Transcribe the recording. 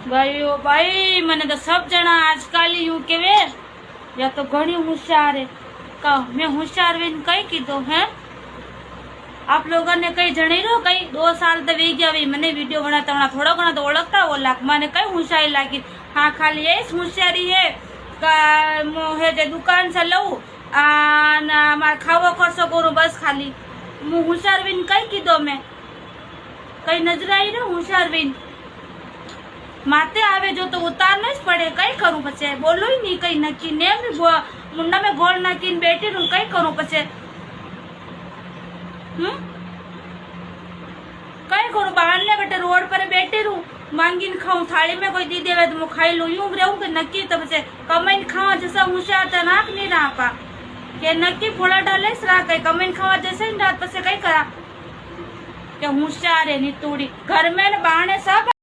भाई भाई मैंने तो सब जना आजकल यूं केवे या तो घणी होशियार है का मैं होशियार वेन कई कीधो है आप लोगों ने कई जणी रो कई 2 साल तो वी गया मैंने वीडियो बनाता हूँ थोड़ा घना तो ओळखता हो लाग मैंने कई होशियारी लागी। हाँ खाली ये होशियारी है का मोहे जे दुकान से लऊ मार खावो खर्चो करूँ बस खाली मु होशियार वेन कई कीधो मैं कई नजर आई रे होशियार वेन माते आवे जो तो उतारना ज पड़े कई करूं पछे बोलो ही नहीं कई नक्की ने मुंडा में गोल नाखीन बैठी रहूं कई करूं पछे कई करूं बाहर ने कटे रोड पर बैठी रहूं मांगीन खाऊं थाली में कोई दी देवे तो मैं खाई लूं यूं रहूं कि नक्की तो पछे कमाईन खावा जैसा होशियार तो नाक नहीं रहा पा के नक्की फोड़ा डाले सरा कई कमाईन खावा जैसे ही रात पछे कई करा के होशियार है नी तूड़ी घर में ने बाहने सब